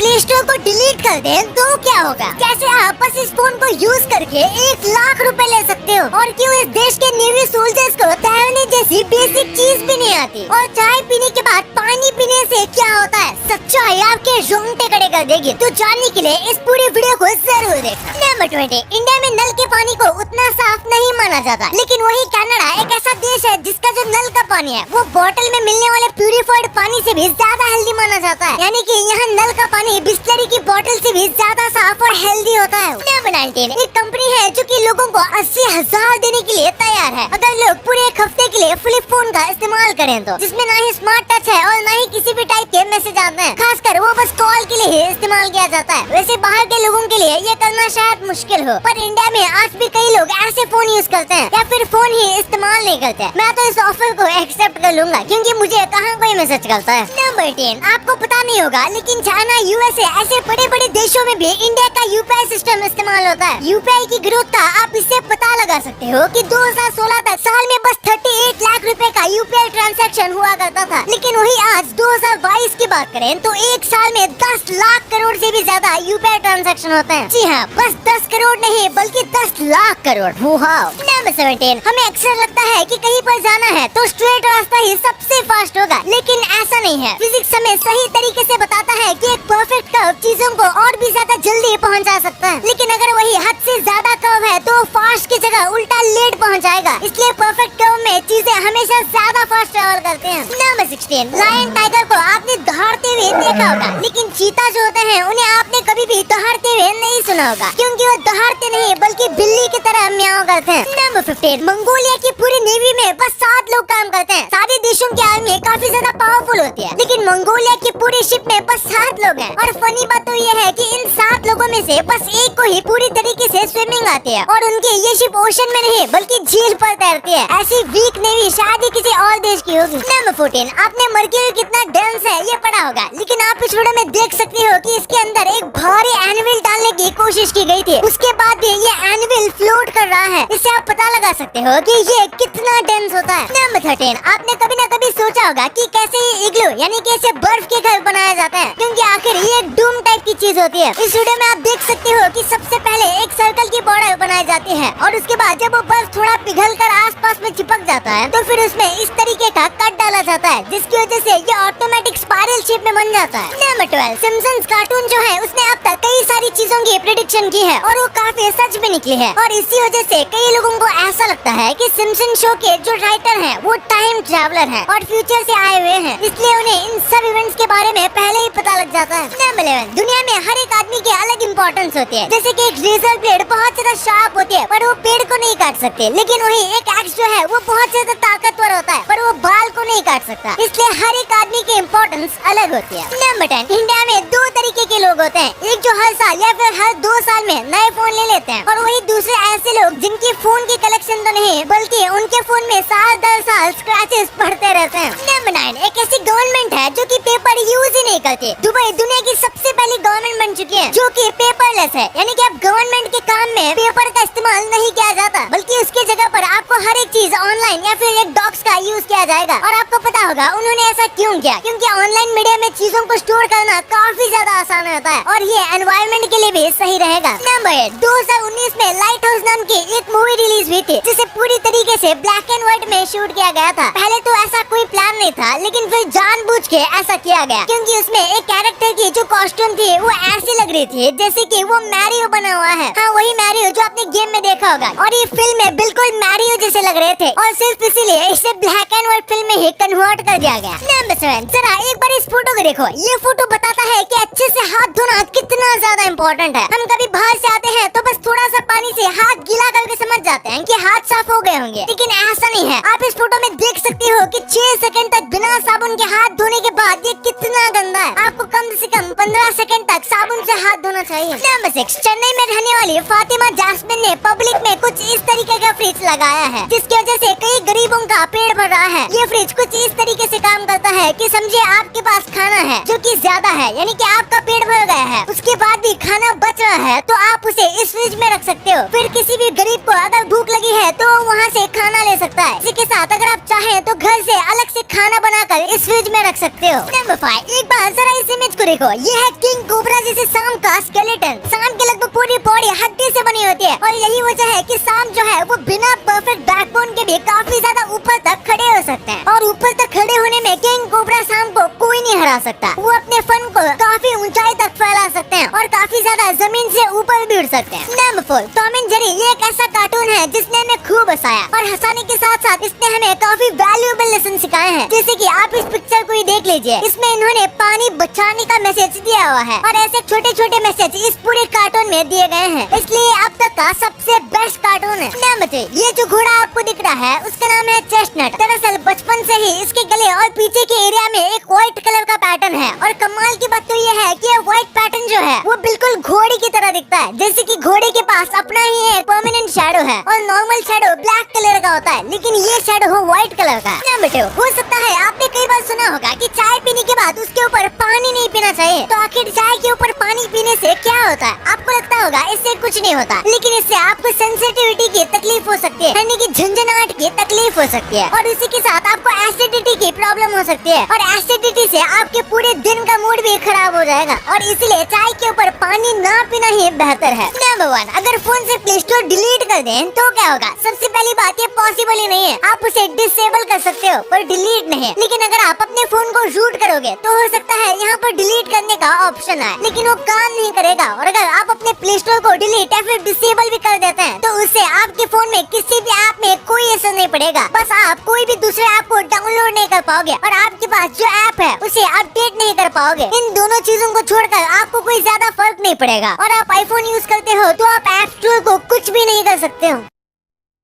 Play store को delete कर दें तो क्या होगा? कैसे आप बस इस फोन को यूज करके 1 लाख रुपए ले सकते हो? और क्यों इस देश के नेवी सोल्जर्स को तैरने जैसी बेसिक चीज भी नहीं आती? और चाय पीने के बाद पानी पीने से क्या होता है? सच्चाई आपके रोंगटे खड़े कर देगी। तो जानने के लिए इस पूरी वीडियो को जरूर देखना। नंबर 20, इंडिया में नल के पानी को उतना साफ नहीं माना जाता, लेकिन वही कनाडा एक ऐसा देश है जिसका जो नल का पानी है वो बोतल में मिलने वाले प्यूरिफाइड पानी से भी ज्यादा हेल्दी माना जाता है। यानी कि यहाँ नल का पानी बिस्लरी की बोतल से भी ज्यादा साफ और हेल्दी होता है। नंबर 19, एक कंपनी है जो कि लोगों को 80,000 देने के लिए तैयार है अगर लोग पूरे एक हफ्ते के लिए फ्लिप फोन का इस्तेमाल करें तो, जिसमें ना ही स्मार्ट टच है और ना ही किसी भी टाइप के मैसेज आते हैं। खासकर वो बस कॉल के लिए ही इस्तेमाल किया जाता है। वैसे बाहर के लोगों के लिए ये करना शायद मुश्किल हो, पर इंडिया में आज भी कई लोग ऐसे फोन यूज करते हैं या फिर फोन ही इस्तेमाल नहीं करते। मैं तो इस ऑफर को एक्सेप्ट कर लूंगा क्योंकि मुझे कहाँ कोई मैसेज करता है। नंबर 10, आपको पता नहीं होगा लेकिन चाइना, यूएसए ऐसे बड़े बड़े देशों में भी इंडिया का यूपीआई सिस्टम इस्तेमाल होता है। यूपीआई की ग्रोथ का आप इससे पता लगा सकते हो कि 2016 तक साल में बस 38 लाख रुपए का यूपीआई ट्रांजैक्शन हुआ करता था, लेकिन वही आज 2022 की बात करें तो एक साल में 10 लाख करोड़ से भी ज्यादा यूपीआई ट्रांजैक्शन होते हैं। जी हाँ, बस 10 करोड़ नहीं बल्कि 10 लाख करोड़। नंबर 17, हमें अक्सर लगता है कि कहीं पर जाना है तो स्ट्रेट रास्ता ही सबसे फास्ट होगा, लेकिन ऐसा नहीं है। फिजिक्स हमें सही तरीके से बताता है कि एक परफेक्ट कर्व चीजों को और भी ज्यादा जल्दी पहुंचा सकता है, लेकिन अगर वही हद से ज्यादा कर्व है तो फास्ट की जगह उल्टा लेट पहुंच जाएगा। इसलिए परफेक्ट कर्व में चीजें हमेशा ज्यादा फास्ट ट्रेवल करते हैं। नंबर 16, लायन टाइगर को आपने दहाड़ते हुए देखा होगा, लेकिन चीता जो होते हैं उन्हें आपने कभी भी दहाड़ते हुए नहीं सुना होगा, क्योंकि वो दहाड़ते नहीं बल्कि बिल्ली की तरह म्याऊं करते हैं। नंबर 15, मंगोलिया की पूरी नेवी में बस 7 लोग काम करते हैं। सारे देशों की आर्मी काफी ज्यादा पावरफुल होती है, लेकिन मंगोलिया की पूरी शिप में बस 7 लोग हैं। और फनी बात तो ये है कि इन 7 लोगों में से बस एक को ही पूरी तरीके से स्विमिंग आती है, और उनकी ये शिप ओशन में नहीं बल्कि झील पर तैरती है। ऐसी वीक नेवी शायद ही किसी और देश की होगी। नंबर 14, आपने मर्क्यूरी कितना डेंस है ये पढ़ा होगा, लेकिन आप इस वीडियो में देख सकते हो कि इसके अंदर एक भारी एनविल डालने की कोशिश की गई थी, उसके बाद भी ये एनविल फ्लोट कर रहा है। इससे आप पता लगा सकते हो कि ये कितना डेंस होता है। नंबर 13, आपने कभी न कभी सोचा होगा कि कैसे ये इग्लू यानी कि ऐसे बर्फ के घर बनाया जाता है, क्योंकि आखिर ये एक डूम टाइप की चीज होती है। इस वीडियो में आप देख सकते हो कि सबसे पहले एक सर्कल की बॉर्डर बनाई जाती है, और उसके बाद जब वो बर्फ थोड़ा पिघलकर आसपास में चिपक जाता है तो फिर उसमें इस तरीके का कट डाला जाता है, जिसकी वजह से ये ऑटोमेटिक स्पाइरल शेप में बन जाता है। नंबर 12, सिम्पसन्स कार्टून जो है उसने अब तक कई सारी चीजों की प्रेडिक्शन की है और वो काफी सच भी निकली है, और इसी वजह से कई लोगों को ऐसा लगता है कि सिम्पसन शो के जो राइटर हैं वो टाइम ट्रैवलर हैं और फ्यूचर से आए हुए हैं, इसलिए उन्हें इन सब इवेंट्स के बारे में पहले ही पता लग जाता है। नंबर 11, दुनिया में हर एक आदमी की अलग इम्पोर्टेंस होती है, जैसे कि एक रेजर ब्लेड बहुत ज्यादा शार्प होती है पर वो पेड़ को नहीं काट सकते, लेकिन वही एक एक्स जो है वो बहुत ज्यादा ताकतवर होता है पर वो बाल को नहीं काट सकता। इसलिए हर एक आदमी की इम्पोर्टेंस अलग होती है। नंबर 10, इंडिया में 2 तरीके के लोग होते हैं, एक जो हर साल या फिर हर 2 साल में नए फोन ले लेते हैं, और वही दूसरे ऐसे लोग जिनकी फोन की कलेक्शन तो नहीं बल्कि उनके फोन में साल दर साल स्क्रैचेस पड़ते रहते हैं। नंबर 9, एक ऐसी गवर्नमेंट है जो कि पेपर यूज ही नहीं करती। दुबई दुनिया की सबसे पहली गवर्नमेंट बन चुकी है जो कि पेपरलेस है, यानी कि अब गवर्नमेंट के काम में पेपर का इस्तेमाल नहीं किया जाता, बल्कि उसकी जगह पर आपको हर एक चीज ऑनलाइन या फिर एक डॉक्स का यूज किया जाएगा। और आपको पता होगा उन्होंने ऐसा क्यों किया, क्योंकि ऑनलाइन मीडिया में चीजों को स्टोर करना काफी ज्यादा आसान होता है और ये एनवायरनमेंट के लिए भी सही रहेगा। नंबर 8, 2019 में लाइट हाउस नाम की एक मूवी रिलीज हुई थी, जिसे पूरी तरीके से ब्लैक एंड व्हाइट में शूट किया गया था। पहले तो ऐसा कोई प्लान नहीं था, लेकिन फिर जानबूझ के ऐसा किया गया, क्योंकि उसमें एक कैरेक्टर की जो कॉस्ट्यूम थी वो ऐसी लग रही थी जैसे कि वो मैरियो बना हुआ है। हाँ, वही मैरियो जो आपने गेम में देखा होगा, और ये फिल्म में बिल्कुल मैरियो जैसे लग रहे थे, और सिर्फ इसीलिए इसे ब्लैक एंड व्हाइट फिल्म में ही कन्वर्ट कर दिया गया। नंबर 7, जरा एक बार इस फोटो को देखो, ये फोटो बताता है कि अच्छे से हाथ धोना कितना ज्यादा इम्पोर्टेंट है। हम कभी बाहर से आते हैं तो बस थोड़ा सा पानी से हाथ गीला करके समझ जाते हैं कि हाथ साफ हो गए होंगे, लेकिन ऐसा नहीं है। आप इस फोटो में देख सकते हो कि 6 सेकंड तक बिना साबुन के हाथ धोने के बाद ये कितना गंदा है। आपको कम से कम 15 सेकंड तक साबुन से हाथ धोना चाहिए। नंबर 6, चेन्नई में रहने वाली फातिमा जास्मिन ने पब्लिक में कुछ इस तरीके का फ्रिज लगाया है, जिसकी वजह से कई गरीबों का पेट भर रहा है। ये फ्रिज कुछ इस तरीके से काम करता है कि समझिए आपके पास खाना है जो कि ज्यादा है, यानी कि आप आपका पेट भर गया है, उसके बाद भी खाना बच रहा है, तो आप उसे इस फ्रिज में रख सकते हो। फिर किसी भी गरीब को अगर भूख लगी है तो वहाँ से खाना ले सकता है। इसी के साथ अगर आप चाहें तो घर से अलग से खाना बनाकर इस फ्रिज में रख सकते हो। नंबर 5, एक बार जरा इस इमेज को देखो। ये है किंग कोबरा जैसे सांप का स्केलेटन। सांप के लगभग पूरी बॉडी हड्डी से बनी होती है और यही वजह है कि सांप जो है वो बिना परफेक्ट बैकबोन के भी काफी ज्यादा ऊपर तक खड़े हो सकते हैं। और ऊपर तक खड़े होने में किंग कोबरा सांप को कोई नहीं हरा सकता। वो अपने फन को काफी ऊंचाई तक फैला सकते हैं और काफी ज्यादा जमीन से ऊपर भी उड़ सकते हैं। Number 4, Tom and Jerry. ये एक ऐसा कार्टून है जिसने हमें खूब हंसाया और हंसाने के साथ साथ इसने हमें काफी वैल्यूएबल लेसन सिखाए हैं। जैसे कि आप इस पिक्चर को ही देख लीजिए, इसमें इन्होंने पानी बचाने का मैसेज दिया हुआ है और ऐसे छोटे छोटे मैसेज इस पूरे कार्टून में दिए गए हैं, इसलिए अब तक का सबसे बेस्ट कार्टून है। नंबर 3, ये जो घोड़ा आपको दिख रहा है उसका नाम है चेस्टनट। दरअसल बचपन से ही इसके गले और पीछे के एरिया में एक व्हाइट कलर का पैटर्न है और कमाल की बात तो ये है कि ये व्हाइट पैटर्न जो है वो बिल्कुल घोड़े की तरह दिखता है। जैसे कि घोड़े के पास अपना ही एक परमानेंट शैडो है और नॉर्मल शैडो ब्लैक कलर का होता है, लेकिन ये शैडो हो व्हाइट कलर का। नंबर 2, हो सकता है आपने कई बार सुना होगा कि चाय पीने के बाद उसके ऊपर पानी नहीं पीना चाहिए। तो आखिर चाय के ऊपर पानी पीने से क्या होता है? आपको लगता होगा इससे कुछ नहीं होता, लेकिन इससे आपको सेंसिटिविटी की तकलीफ हो सकती है, यानी कि झंझनाहट की तकलीफ हो सकती है और इसी के साथ आपको एसिडिटी की प्रॉब्लम हो सकती है और एसिडिटी से आपके पूरे दिन का मूड भी खराब हो जाएगा और इसलिए चाय के ऊपर पानी ना पीना ही बेहतर है। नंबर 1, अगर फोन से प्ले स्टोर डिलीट कर दें तो क्या होगा? सबसे पहली बात ये पॉसिबल ही नहीं है। आप उसे डिसेबल कर सकते हो पर डिलीट नहीं। लेकिन अगर आप अपने फोन को रूट करोगे तो हो सकता है यहाँ पर डिलीट करने का ऑप्शन आए, लेकिन वो काम नहीं करेगा। और अगर आप अपने प्ले स्टोर को डिलीट या फिर डिसेबल भी कर देते हैं तो उससे आपके फोन में किसी भी ऐप में कोई असर नहीं पड़ेगा। बस आप कोई भी दूसरे ऐप को डाउनलोड नहीं कर पाओगे और आपके पास जो ऐप है उसे अपडेट नहीं कर पाओगे। इन दोनों चीजों को छोड़कर आपको कोई ज्यादा फर्क नहीं पड़ेगा। और आप आईफोन यूज करते हो तो आप ऐप स्टोर को कुछ भी नहीं कर सकते हो।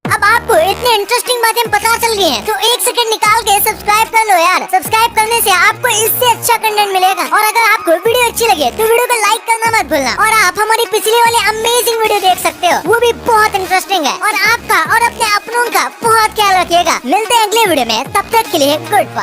अब आपको इतने इंटरेस्टिंग बातें पता चल गई हैं, तो एक सेकंड निकाल के सब्सक्राइब कर लो यार। सब्सक्राइब करने से आपको इससे अच्छा कंटेंट मिलेगा। और अगर आपको वीडियो अच्छी लगे तो वीडियो को लाइक करना मत भूलना। और आप हमारी पिछले वाले अमेजिंग वीडियो देख सकते हो, वो भी बहुत इंटरेस्टिंग है। और आपका और अपने अपनों का बहुत ख्याल रखिएगा। मिलते हैं अगले वीडियो में, तब तक के लिए गुड बाय।